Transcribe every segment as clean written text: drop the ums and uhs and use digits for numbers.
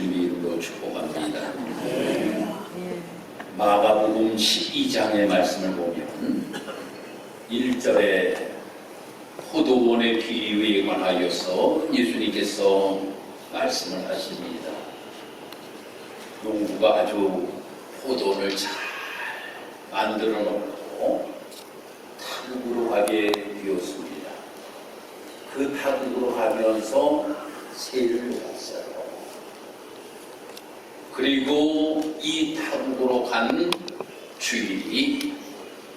예수님의 이름으로 축복합니다. 마가복음 12장의 말씀을 보면 1절에 포도원의 비유에 관하여서 예수님께서 말씀을 하십니다. 농부가 아주 포도원을 잘 만들어 놓고 타국으로 가게 되었습니다. 그 타국으로 가면서 새를 놓았어요. 그리고 이 타국으로 간 주인이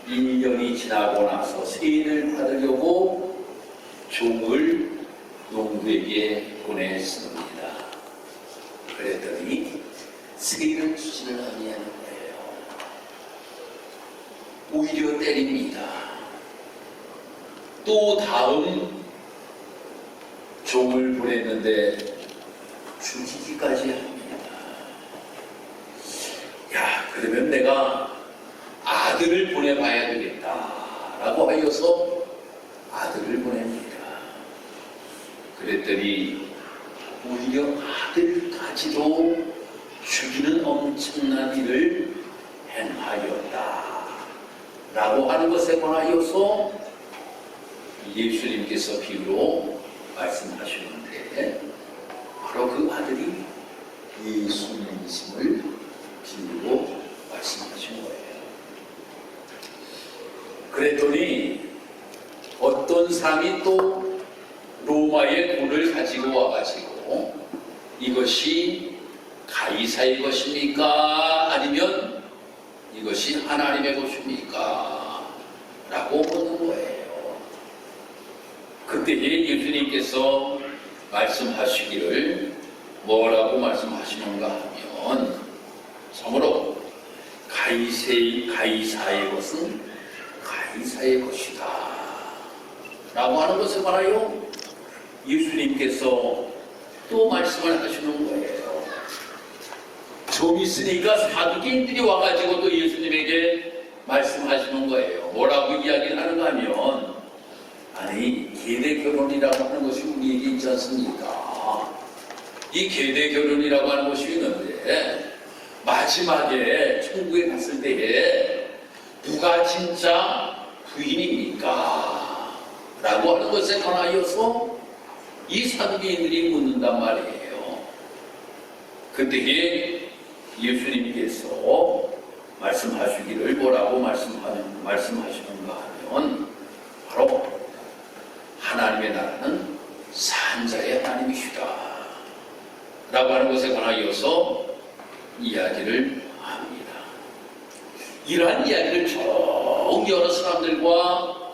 1년이 지나고 나서 세를 받으려고 종을 농부에게 보냈습니다. 그랬더니 세를 주지를 아니하는 거예요. 오히려 때립니다. 또 다음 종을 보냈는데 죽이기까지 합니다. 야, 그러면 내가 아들을 보내봐야 되겠다라고 하여서 아들을 보냅니다. 그랬더니 오히려 아들까지도 죽이는 엄청난 일을 행하였다 라고 하는 것에 관하여서 예수님께서 비유로 말씀하시는데 바로 그 아들이 예수님이심을 비유로 말씀하신 거예요. 그랬더니 어떤 사람이 또 로마의 돈을 가지고 와가지고 이것이 가이사의 것입니까? 아니면 이것이 하나님의 것입니까? 라고 묻는 거예요. 그때 예수님께서 말씀하시기를 뭐라고 말씀하시는가 하면 참으로 가이사의 것은 가이사의 것이다 라고 하는 것에 관하여 예수님께서 또 말씀을 하시는 거예요. 좀 있으니까 사두개인들이 와가지고 또 예수님에게 말씀하시는 거예요. 뭐라고 이야기를 하는가 하면 아니 계대 결혼이라고 하는 것이 우리에게 있지 않습니까? 이 계대 결혼이라고 하는 것이 있는데 마지막에 천국에 갔을 때에 누가 진짜 부인입니까? 라고 하는 것에 관하여서 이 사두개인들이 묻는단 말이에요. 그때에 예수님께서 말씀하시기를 뭐라고 말씀하시는가 하면 바로 하나님의 나라는 산자의 하나님이시다 라고 하는 것에 관하여서 이야기를 합니다. 이러한 이야기를 쭉 여러 사람들과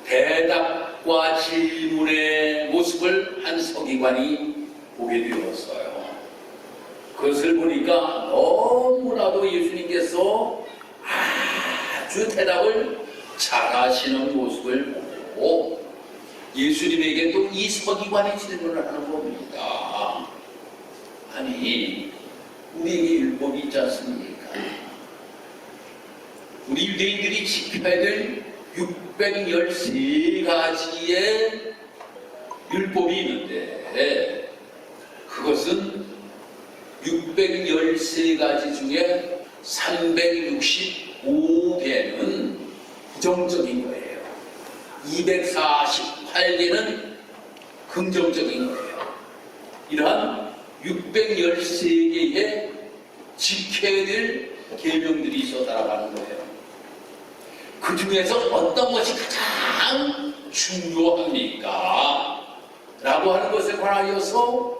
대답과 질문의 모습을 한 서기관이 보게 되었어요. 그것을 보니까 너무나도 예수님께서 아주 대답을 잘하시는 모습을 보고 예수님에게 또 이 서기관이 질문을 하는 겁니다. 아니 우리에게 율법이 있지 않습니까? 우리 유대인들이 지켜야 될 613가지의 율법이 있는데 그것은 613가지 중에 365개는 부정적인 거예요. 248개는 긍정적인 거예요. 이러한 613개의 지켜야 될 계명들이 있어 따라가는 거예요. 그 중에서 어떤 것이 가장 중요합니까? 라고 하는 것에 관하여서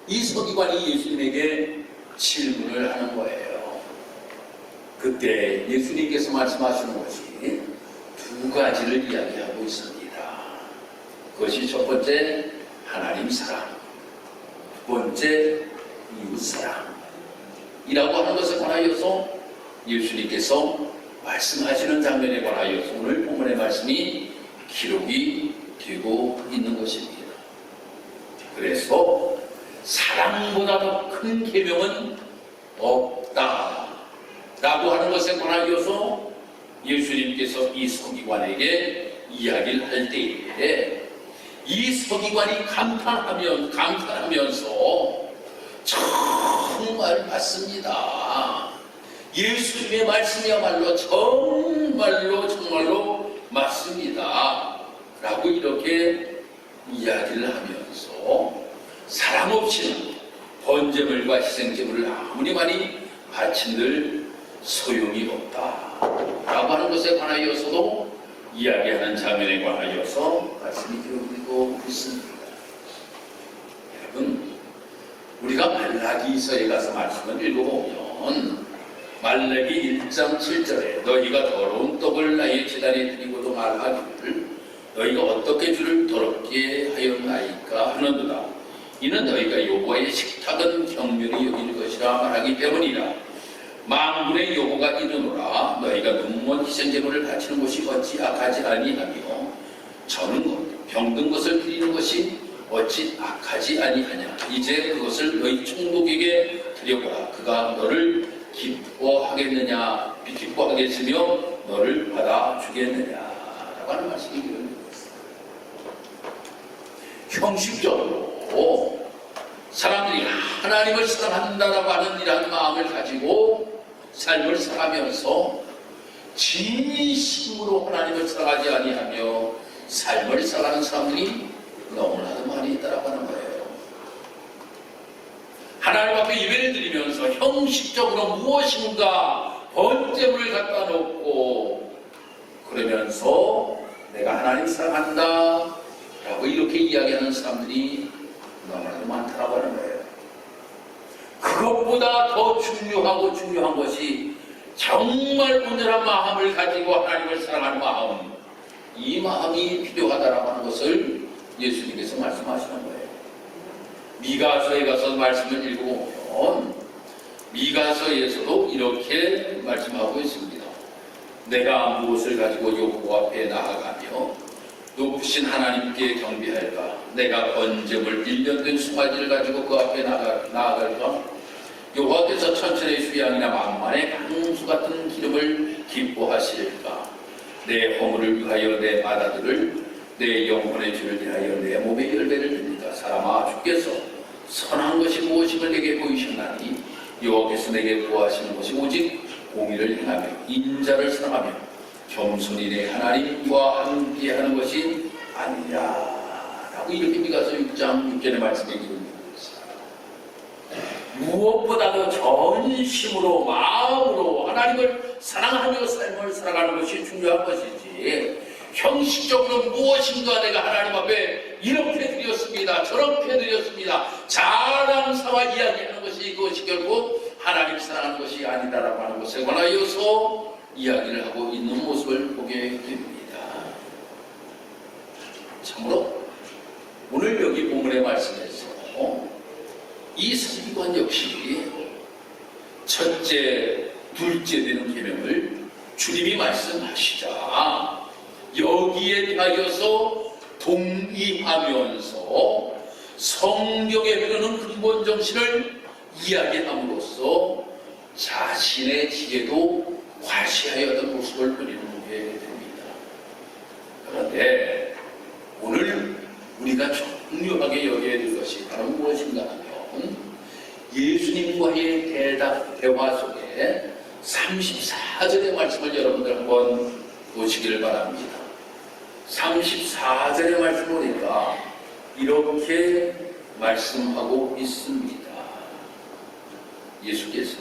이 서기관이 예수님에게 질문을 하는 거예요. 그때 예수님께서 말씀하시는 것이 두 가지를 이야기하고 있습니다. 그것이 첫 번째 하나님 사랑, 두 번째 이웃 사랑이라고 하는 것에 관하여서 예수님께서 말씀하시는 장면에 관하여서 오늘 본문의 말씀이 기록이 되고 있는 것입니다. 그래서 사랑보다 더 큰 계명은 없다 라고 하는 것에 관하여서 예수님께서 이 서기관에게 이야기를 할 때에 이 서기관이 감탄하면서 정말 맞습니다. 예수님의 말씀이야말로 정말로 맞습니다. 라고 이렇게 이야기를 하면서 사랑 없이는 번제물과 희생제물을 아무리 많이 바친들 소용이 없다 라고 하는 것에 관하여서도 이야기하는 장면에 관하여서 말씀이 되어드리고 있습니다. 여러분, 우리가 말라기서에 가서 말씀을 읽어보면 말라기 1장 7절에 너희가 더러운 떡을 나의 제단에 드리고도 말하기를 너희가 어떻게 주를 더럽게 하였나이까 하는도다. 이는 너희가 여호와의 식탁은 경멸히 여길 것이라 말하기 때문이라. 만군의 여호와가 이르노라. 너희가 눈먼 희생제물을 바치는 것이 어찌 악하지 아니하며 저는 것 병든 것을 드리는 것이 어찌 악하지 아니하냐. 이제 그것을 너희 총독에게 드려보라. 그가 너를 기뻐하겠느냐 기뻐하겠으며 너를 받아주겠느냐 라고 하는 말씀이 되어있습니다. 형식적으로 사람들이 하나님을 사랑한다라고 하는 이러한 마음을 가지고 삶을 살아가면서 진심으로 하나님을 사랑하지 아니하며 삶을 살아가는 사람들이 너무나도 많이 있다라고 하는 거예요. 하나님 앞에 예배를 드리면서 형식적으로 무엇인가 번제물을 갖다 놓고 그러면서 내가 하나님 사랑한다 라고 이렇게 이야기하는 사람들이 너무나도 많다라고 하는 거예요. 그것보다 더 중요한 것이 정말 온전한 마음을 가지고 하나님을 사랑하는 마음, 이 마음이 필요하다라고 하는 것을 예수님께서 말씀하시는 거예요. 미가서에 가서 말씀을 읽어보면 미가서에서도 이렇게 말씀하고 있습니다. 내가 무엇을 가지고 여호와 앞에 나아가며 높으신 하나님께 경배할까? 내가 번제물 1년 된 송아지를 가지고 그 앞에 나아갈까? 여호와께서 천천의 수양이나 만만의 강수 같은 기름을 기뻐하실까? 내 허물을 위하여 내 마다들을 내 영혼의 주를 위하여 내 몸의 열매를 듭니다. 사람아, 주께서 선한 것이 무엇임을 내게 보이셨나니 여호와께서 내게 구하시는 것이 오직 공의를 행하며 인자를 사랑하며 겸손히 내 하나님과 함께하는 것이 아니냐 라고 이렇게 미가서 6장 6절의 말씀에 기록되고 있습니다. 무엇보다도 전심으로 마음으로 하나님을 사랑하며 삶을 살아가는 것이 중요한 것이지 형식적으로 무엇인가 내가 하나님 앞에 이렇게 드렸습니다 저렇게 드렸습니다 자랑 삼아 이야기하는 것이 그것이 결국 하나님 사랑하는 것이 아니다라고 하는 것에 관하여서 이야기를 하고 있는 모습을 보게 됩니다. 참으로 오늘 여기 본문의 말씀에서 이 서기관 역시 첫째, 둘째 되는 계명을 주님이 말씀하시자 여기에 대하여서 동의하면서 성경에 흐르는 근본 정신을 이야기함으로써 자신의 지혜도 과시하였던 모습을 보게 됩니다. 그런데 오늘 우리가 중요하게 여겨야 될 것이 바로 무엇인가 하면 예수님과의 대화 속에 34절의 말씀을 여러분들 한번 보시기를 바랍니다. 34절의 말씀을 보니까 이렇게 말씀하고 있습니다. 예수께서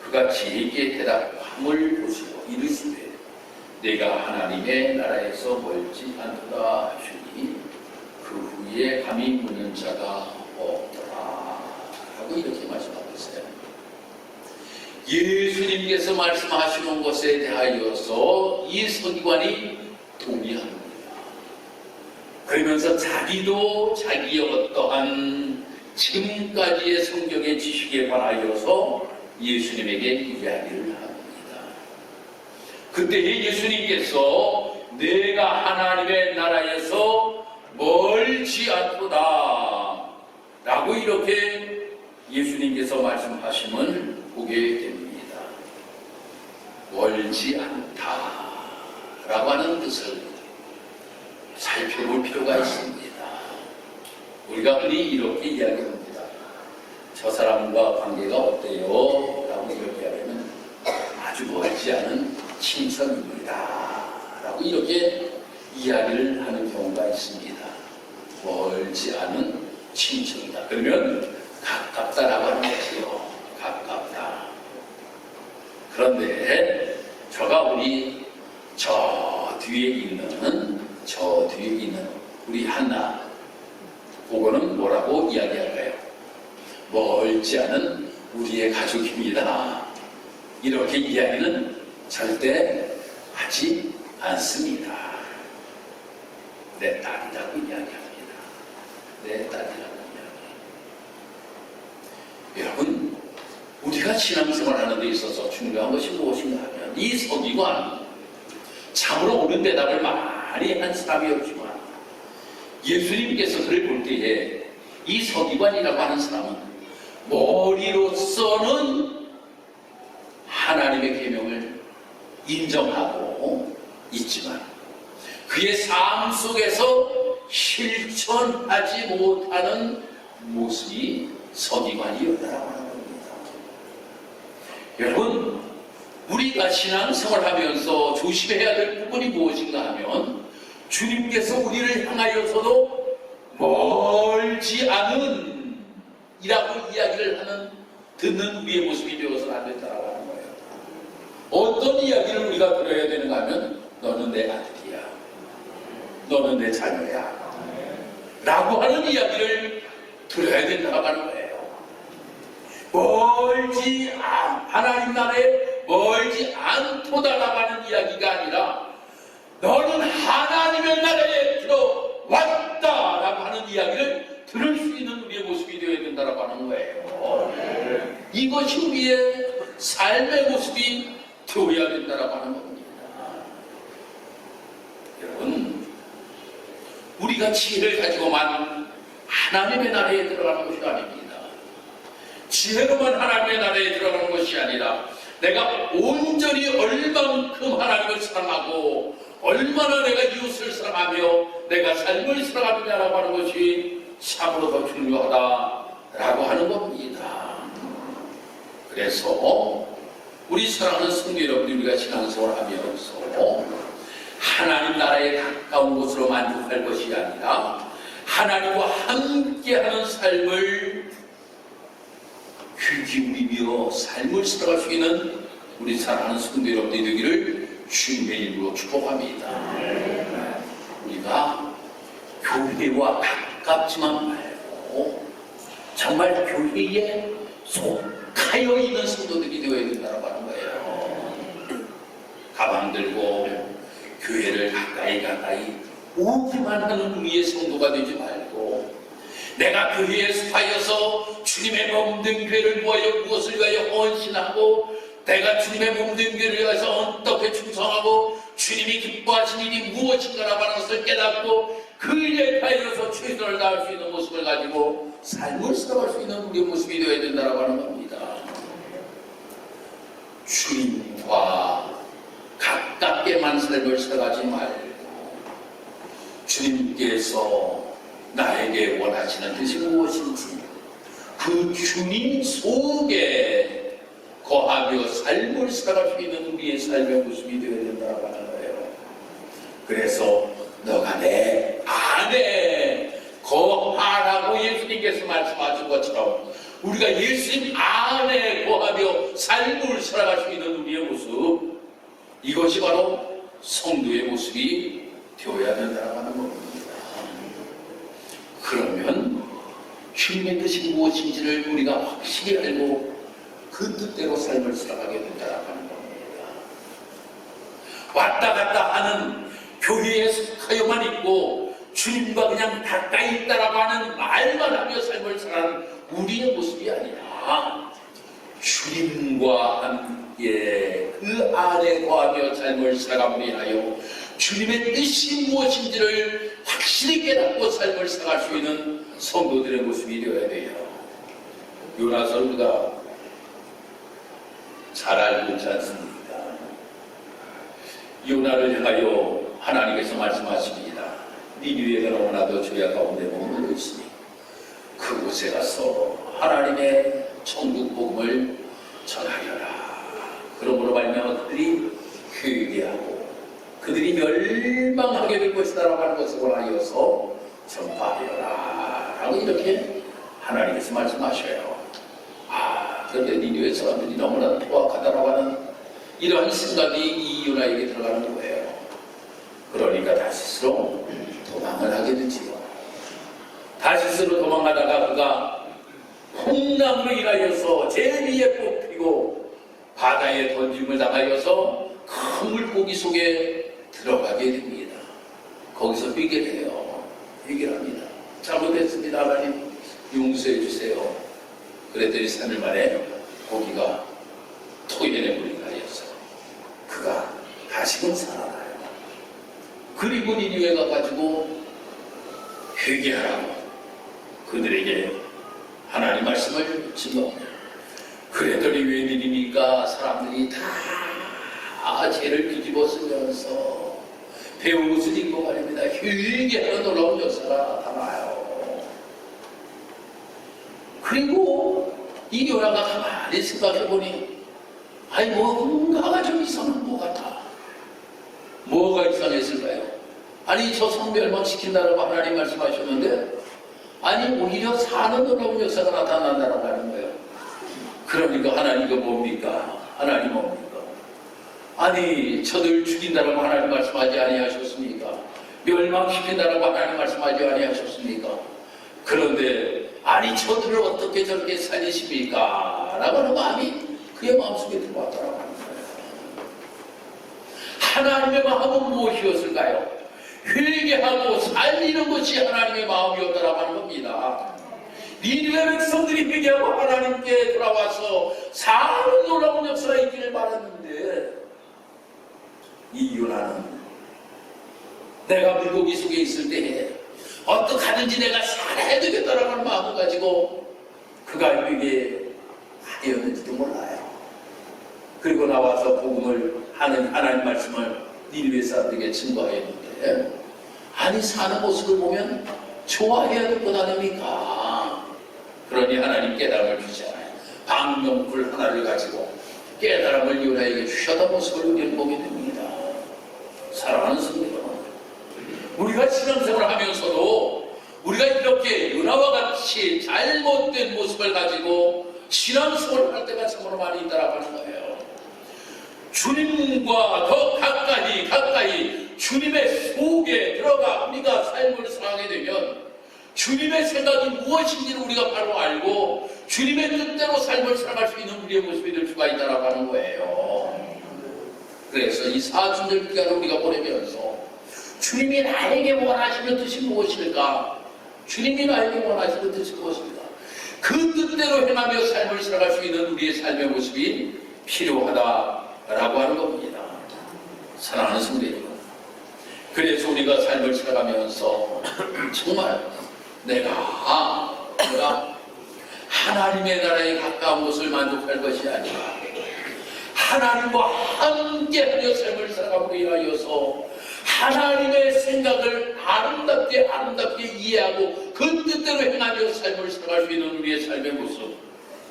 그가 지혜에게 대답함을 보시고 이르시되 내가 하나님의 나라에서 멀지 않도다 하시니 그 후에 감히 묻는 자가 없더라 하고 이렇게 말씀하고 있어요. 예수님께서 말씀하시는 것에 대하여서 이 서기관이 동의합니다. 그러면서 자기도 자기의 어떠한 지금까지의 성경의 지식에 관하여서 예수님에게 이야기를 합니다. 그때 예수님께서 내가 하나님의 나라에서 멀지 않도다 라고 이렇게 예수님께서 말씀하심을 보게 됩니다. 멀지 않다 라고 하는 뜻을 살펴볼 필요가 있습니다. 우리가 흔히 이렇게 이야기합니다. 저 사람과 관계가 어때요? 라고 이렇게 하면 아주 멀지 않은 친척입니다. 라고 이렇게 이야기를 하는 경우가 있습니다. 멀지 않은 친척이다. 그러면 가깝다라고 하는 거지요. 가깝다. 그런데 저가 우리 저 뒤에 있는 우리 한나, 그거는 뭐라고 이야기할까요? 멀지 않은 우리의 가족입니다. 이렇게 이야기는 절대 하지 않습니다. 내 딸이라고 이야기합니다. 내 딸이라고 이야기. 여러분, 우리가 신앙생활하는 데 있어서 중요한 것이 무엇인가 하면 이 서기관, 참으로 옳은 대답을 많이 한 사람이었지만 예수님께서 그를 볼 때에 이 서기관이라고 하는 사람은 머리로서는 하나님의 계명을 인정하고 있지만 그의 삶 속에서 실천하지 못하는 모습이 서기관이었다라고 하는 겁니다. 여러분, 우리가 신앙생활하면서 조심해야 될 부분이 무엇인가 하면 주님께서 우리를 향하여서도 멀지 않은 이라고 이야기를 하는 듣는 우리의 모습이 되어서는 안 된다고 하는 거예요. 어떤 이야기를 우리가 들어야 되는가 하면 너는 내 아들이야, 너는 내 자녀야 라고 하는 이야기를 들어야 된다고 하는 거예요. 하나님 나라에 멀지 않도다라고 하는 이야기가 아니라 너는 하나님의 나라에 들어왔다라고 하는 이야기를 들을 수 있는 우리의 모습이 되어야 된다라고 하는 거예요. 이것이 우리의 삶의 모습이 되어야 된다라고 하는 겁니다. 여러분, 우리가 지혜를 가지고만 하나님의 나라에 들어가는 것이 아닙니다. 지혜로만 하나님의 나라에 들어가는 것이 아니라 내가 온전히 얼만큼 하나님을 사랑하고 얼마나 내가 이웃을 사랑하며 내가 삶을 살아가느냐라고 하는 것이 참으로 더 중요하다라고 하는 겁니다. 그래서 우리 사랑하는 성도 여러분, 우리가 신앙생활을 하면서 하나님 나라에 가까운 곳으로 만족할 것이 아니라 하나님과 함께하는 삶을 귀 기울이며 삶을 살아갈 수 있는 우리 사랑하는 성도 여러분들이 되기를 주님의 이름으로 축복합니다. 우리가 교회와 가깝지만 말고 정말 교회에 속하여 있는 성도들이 되어야 된다고 하는 거예요. 가방 들고 교회를 가까이 오기만 하는 우리의 성도가 되지 말고 내가 교회에 속하여서 주님의 몸된 교회를 모여 무엇을 위하여 헌신하고 내가 주님의 몸된 교회를 위해서 어떻게 충성하고 주님이 기뻐하신 일이 무엇인가라고 하는 것을 깨닫고 그 일에 가해서 최선을 다할 수 있는 모습을 가지고 삶을 살아갈 수 있는 우리의 모습이 되어야 된다고 하는 겁니다. 주님과 가깝게만 삶을 살아가지 말고 주님께서 나에게 원하시는 뜻이 무엇인지 그 주님 속에 거하며 삶을 살아갈 수 있는 우리의 삶의 모습이 되어야 된다고 하는 거예요. 그래서 너가 내 안에 거하라고 예수님께서 말씀하신 것처럼 우리가 예수님 안에 거하며 삶을 살아갈 수 있는 우리의 모습, 이것이 바로 성도의 모습이 되어야 된다고 하는 겁니다. 그러면 주님의 뜻이 무엇인지를 우리가 확실히 알고 그 뜻대로 삶을 살아가게 된다고 하는 겁니다. 왔다 갔다 하는 교회에 속하여만 있고 주님과 그냥 가까이 있다라고 하는 말만 하며 삶을 살아가는 우리의 모습이 아니라 주님과 함께 그 안에 거하며 삶을 살아감으로 인하여 주님의 뜻이 무엇인지를 확실히 깨닫고 삶을 살아갈 수 있는 성도들의 모습이 되어야 돼요. 요나서 우리가 잘 알고 있지 않습니까? 요나를 향하여 하나님께서 말씀하십니다. 니느웨가 너무나도 죄악 가운데 머물러 있으니 그곳에 가서 하나님의 천국 복음을 전하려라. 그러므로 말미암아 그들이 회개하고 그들이 멸망하게 될 것이다라고 하는 것을 원하여서 전파하여라 라고 이렇게 하나님께서 말씀하셔요. 그런데 니느웨 사람들이 너무나 포악하다라고 하는 이러한 생각이 이 요나에게 들어가는 거예요. 그러니까 다시스로 도망을 하게 되지요. 다시스로 도망하다가 그가 홍남으로 인하여서 제일 위에 뽑히고 바다에 던짐을 당하여서 큰 물고기 속에 들어가게 됩니다. 거기서 회개해요. 회개합니다. 잘못했습니다. 하나님 용서해 주세요. 그랬더니 3일 만에 고기가 토연의 물이 가려서 그가 다시금 살아나요. 그리고 니느웨가 가지고 회개하라고 그들에게 하나님 말씀을 증거합니다. 그랬더니 웬일입니까? 사람들이 다 죄를 뒤집어 쓰면서 배옷을 입고 말입니다. 회개하는 놀라운 역사가 나타나요. 그리고 이 요나가 가만히 생각해보니 아니 뭔가가 좀 이상한 것 같아. 뭐가 이상했을까요? 아니 저 성 멸망시킨다라고 하나님 말씀하셨는데 아니 오히려 사는 놀라운 역사가 나타난다라고 하는 거예요. 그러니까 하나님이 뭡니까? 하나님 뭡니까? 아니 저들 죽인다라고 하나님 말씀하지 아니하셨습니까? 멸망시킨다라고 하나님 말씀하지 아니하셨습니까? 그런데 아니 저들을 어떻게 저렇게 살리십니까? 라고 하는 마음이 그의 마음속에 들어왔다라고 하는 거예요. 하나님의 마음은 무엇이었을까요? 회개하고 살리는 것이 하나님의 마음이었다라고 하는 겁니다. 니느웨 백성들이 회개하고 하나님께 돌아와서 사는 놀라운 역사가 있기를 바랐는데 이 요나는 내가 물고기 속에 있을 때 어떻게 하든지 내가 살아야 되겠다라고 하는 마음을 가지고 그가 회개하였는지도 몰라요. 그리고 나와서 복음을 하는 하나님 말씀을 니느웨 사람들에게 증거하였는데 아니 사는 모습을 보면 좋아해야 될 것 아닙니까? 그러니 하나님 깨달음을 주시잖아요. 방명불 하나를 가지고 깨달음을 요나에게 주셨던 모습을 우리는 보게 됩니다. 사랑하는 성도 여러분, 우리가 신앙생활을 하면서도 우리가 이렇게 요나와 같이 잘못된 모습을 가지고 신앙생활을 할 때가 참으로 많이 있다라고 하는 거예요. 주님과 더 가까이 주님의 속에 들어가 우리가 삶을 살아가게 되면 주님의 생각이 무엇인지를 우리가 바로 알고 주님의 뜻대로 삶을 살아갈 수 있는 우리의 모습이 될 수가 있다라고 하는 거예요. 그래서 이 사순절 기간을 우리가 보내면서 주님이 나에게 원하시는 뜻이 무엇일까? 주님이 나에게 원하시는 뜻이 무엇일까? 그 뜻대로 행하며 삶을 살아갈 수 있는 우리의 삶의 모습이 필요하다라고 하는 겁니다. 사랑하는 성도 여러분, 그래서 우리가 삶을 살아가면서 정말 내가 하나님의 나라에 가까운 것을 만족할 것이 아니라 하나님과 함께하며 삶을 살아가고 인하여서 하나님의 생각을 아름답게 이해하고 그 뜻대로 행하며 삶을 살아갈 수 있는 우리의 삶의 모습,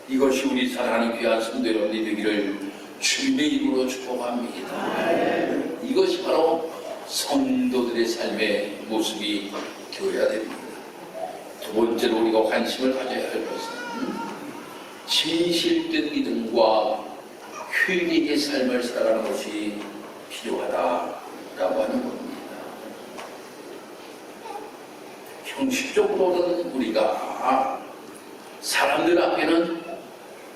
이것이 우리 사랑하는 귀한 성도 여러분이 되기를 주님의 이름으로 축복합니다. 이것이 바로 성도들의 삶의 모습이 되어야 됩니다. 두 번째로 우리가 관심을 가져야 할 것은 진실된 믿음과 회개의 삶을 살아가는 것이 필요하다라고 하는 겁니다. 형식적으로는 우리가 사람들 앞에는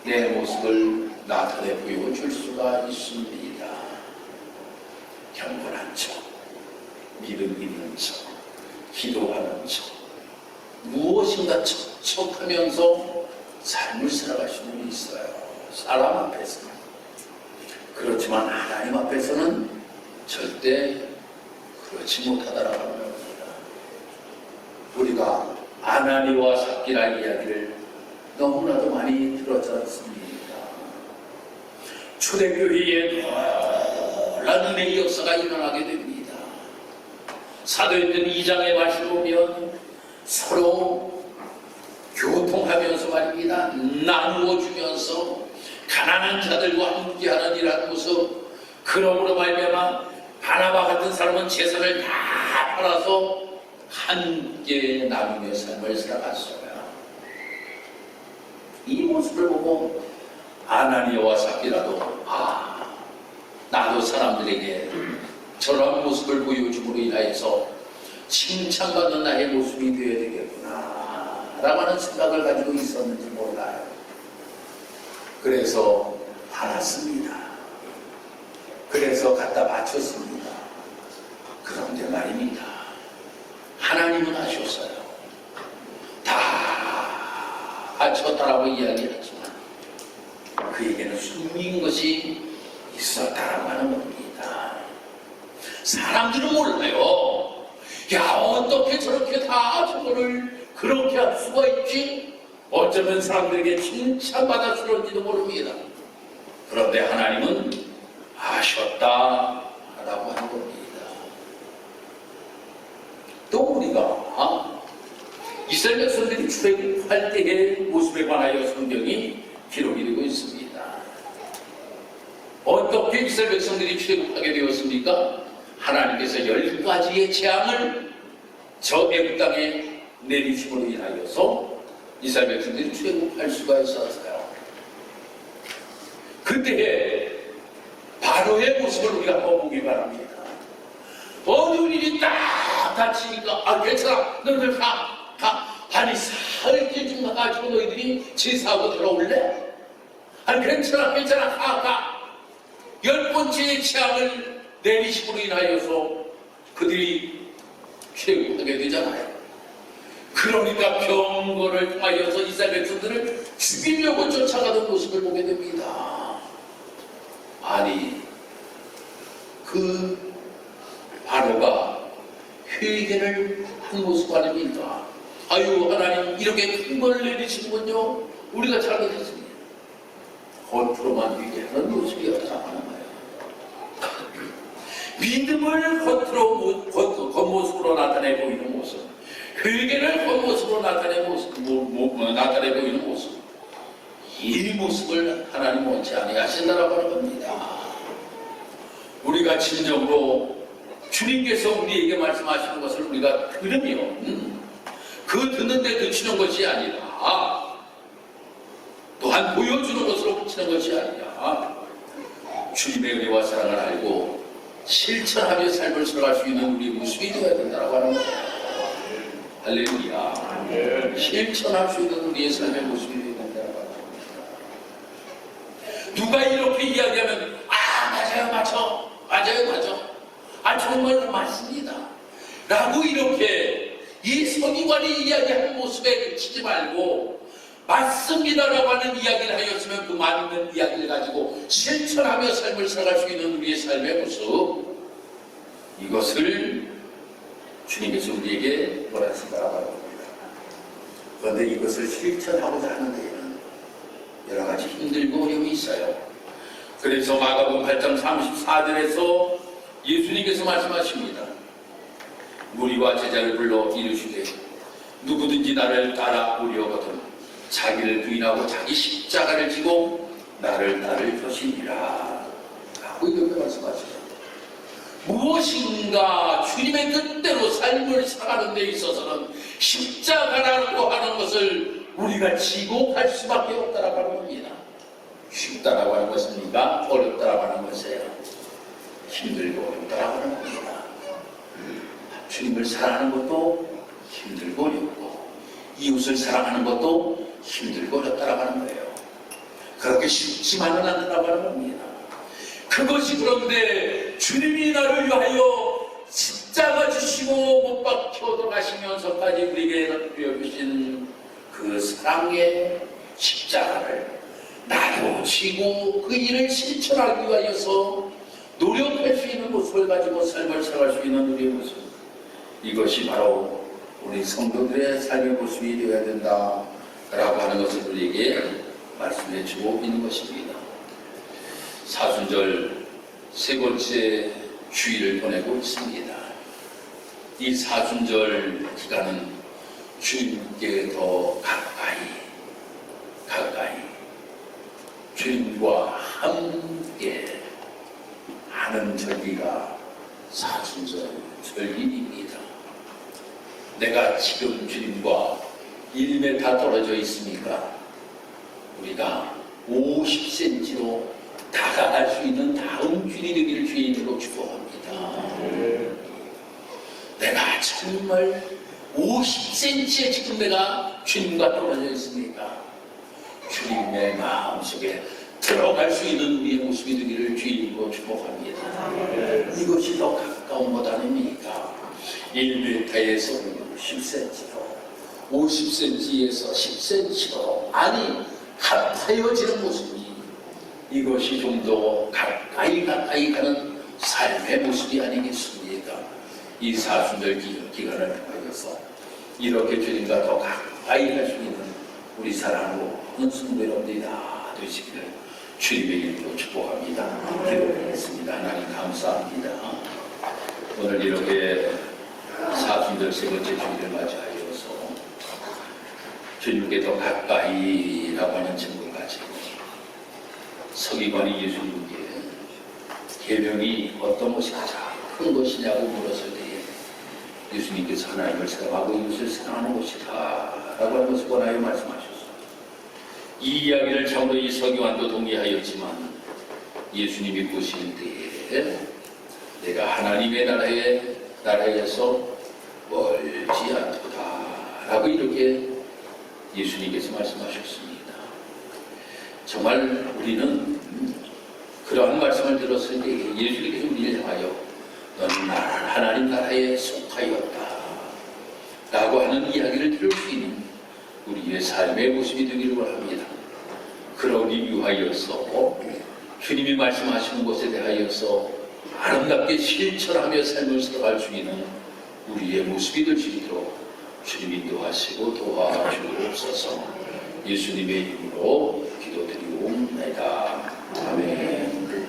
내 모습을 나타내 보여줄 수가 있습니다. 경건한 척, 믿음 있는 척, 기도하는 척, 무엇인가 척척하면서 삶을 살아갈 수는 있어요. 사람 앞에서는. 그렇지만 하나님 앞에서는 절대 그렇지 못하다라고 합니다. 우리가 아나니와 삽비라 이야기를 너무나도 많이 들었지 않습니까? 초대교회에 놀라운 은혜의 역사가 일어나게 됩니다. 사도행전 2장의 말씀을 보면 서로 교통하면서 말입니다. 나누어 주면서 가난한 자들과 함께하는 이러한 모습, 그러므로 말미암아 바나바 같은 사람은 재산을 다 팔아서 함께 나누며 삶을 살아갔어요. 이 모습을 보고 아나니아와 삽비라도 나도 사람들에게 저런 모습을 보여줌으로 인하여서 칭찬받는 나의 모습이 되어야 되겠구나 라고 하는 생각을 가지고 있었는지 몰라요. 그래서 팔았습니다. 그래서 갖다 바쳤습니다. 그런데 말입니다, 하나님은 하셨어요. 다 바쳤다라고 이야기했지만 그에게는 숨긴 것이 있었다라고 하는 겁니다. 사람들은 몰라요. 야, 어떻게 저렇게 다 저거를 그렇게 할 수가 있지? 어쩌면 사람들에게 칭찬받았을지도 모릅니다. 그런데 하나님은 아셨다라고 하는 겁니다. 또 우리가 이스라엘 백성들이 출애굽할 때의 모습에 관하여 성경이 기록이 되고 있습니다. 어떻게 이스라엘 백성들이 출애굽하게 되었습니까? 하나님께서 10가지의 재앙을 저 애굽 땅에 내리심으로 인하여서 이스라엘 백성들이 출애굽할 수가 있었어요. 그때의 바로의 모습을 우리가 한번 보기 바랍니다. 어려운 일이 딱 닥치니까 괜찮아, 너희들 가. 아니 사흘째 좀 가지고 너희들이 제사하고 돌아올래? 아니 괜찮아 가. 10번째의 재앙을 내리심으로 인하여서 그들이 출애굽하게 되잖아요. 그러니까 병거를 통하여서 이스라엘 백성들을 죽이려고 쫓아가던 모습을 보게 됩니다. 아니 그 바로가 회개를 한 모습 아닙니까? 아유, 하나님 이렇게 큰 걸 내리시는군요. 우리가 잘못했습니다. 겉으로만 회개하는 모습이었다 하는 거예요. 믿음을 겉모습으로 나타내 보이는 모습, 회개를 겉모습으로 나타내 보이는 모습, 이 모습을 하나님 원치 아니하신다라고 하는 겁니다. 우리가 진정으로 주님께서 우리에게 말씀하시는 것을 우리가 들으면 그 듣는데 그치는 것이 아니라, 또한 보여주는 것으로 그치는 것이 아니라 주님의 은혜와 사랑을 알고 실천하며 삶을 살아갈 수 있는 우리의 모습이 되어야 된다고 하는 거예요. 할렐루야. 실천할 수 있는 우리의 삶의 모습이 되어야 된다고 하는 겁니다. 누가 이렇게 이야기하면 맞아요. 정말 맞습니다 라고 이렇게 이 서기관이 이야기하는 모습에 그치지 말고 맞습니다라고 하는 이야기를 하였으면 그 맞는 이야기를 가지고 실천하며 삶을 살아갈 수 있는 우리의 삶의 모습, 이것을 주님께서 우리에게 원하신다라고 합니다. 그런데 이것을 실천하고자 하는 데에는 여러 가지 힘들고 어려움이 있어요. 그래서 마가복음 8장 34절에서 예수님께서 말씀하십니다. 무리와 제자를 불러 이르시되 누구든지 나를 따라오려거든 자기를 부인하고 자기 십자가를 지고 나를 따를 것이니라 라고 이렇게 말씀하십니다. 무엇인가 주님의 뜻대로 삶을 살아가는 데 있어서는 십자가라고 하는 것을 우리가 지고 갈 수밖에 없다라고 하는 겁니다. 쉽다라고 하는 것입니까? 어렵다라고 하는 것이에요. 힘들고 어렵다라고 하는 겁니다. 주님을 사랑하는 것도 힘들고 어렵고 이웃을 사랑하는 것도 힘들고 어렵다라고 하는 거예요. 그렇게 쉽지만은 않다라고 하는 겁니다. 그것이 그런데 주님이 나를 위하여 십자가 지시고 못 박혀 돌아가시면서까지 우리에게 베어주신 그 사랑의 십자가를 나도 지고 그 일을 실천하기 위하여서 노력할 수 있는 모습을 가지고 삶을 살아갈 수 있는 우리의 모습, 이것이 바로 우리 성도들의 삶의 모습이 되어야 된다라고 하는 것을 우리에게 말씀해 주고 있는 것입니다. 사순절 세 번째 주일을 보내고 있습니다. 이 사순절 기간은 주님께 더 가까이 주님과 함께 하는 절기가 사순절 절기입니다. 내가 지금 주님과 1m 떨어져 있습니까? 우리가 50cm로 다가갈 수 있는 다음 주일이 되기를 주인으로 축복합니다. 내가 정말 50cm에 지금 내가 주님과 떨어져 있습니까? 주님의 마음속에 들어갈 수 있는 우리의 모습이 되기를 주인으로 축복합니다. 이것이 더 가까운 것 아닙니까? 1m에서 10cm로 50cm에서 10cm로 아니 합하여지는 모습이 이것이 좀 더 가까이 가는 삶의 모습이 아니겠습니까? 이 사순절 기간을 통해서 이렇게 주님과 더 가까이 갈 수 있는 우리 사랑으로 성도 여러분들이 다 되시기를 주님의 이름으로 축복합니다. 기도하겠습니다. 하나님 감사합니다. 오늘 이렇게 사순절 세 번째 주일을 맞이하여서 주님께 더 가까이라고 하는 증거를 가지고 서기관이 예수님께 계명이 어떤 것이 가장 큰 것이냐고 물었을 때에 예수님께서 하나님을 사랑하고 이웃을 사랑하는 것이다 라고 하는 것을 권하여 말씀하셨습니다. 이 이야기를 참으로 이 서기관도 동의하였지만 예수님이 보시는 때에 내가 하나님의 나라에서 멀지 않도다 라고 이렇게 예수님께서 말씀하셨습니다. 정말 우리는 그러한 말씀을 들었을 때 예수님께서 우리를 향하여 너는 하나님 나라에 속하였다 라고 하는 이야기를 들을 수 있는 우리의 삶의 모습이 되기를 원합니다. 그러기 위하여서 주님이 말씀하시는 것에 대하여서 아름답게 실천하며 삶을 살아갈 수 있는 우리의 모습이 될 수 있도록 주님 인도하시고 도와주옵소서. 예수님의 이름으로 기도드리옵나이다. 아멘.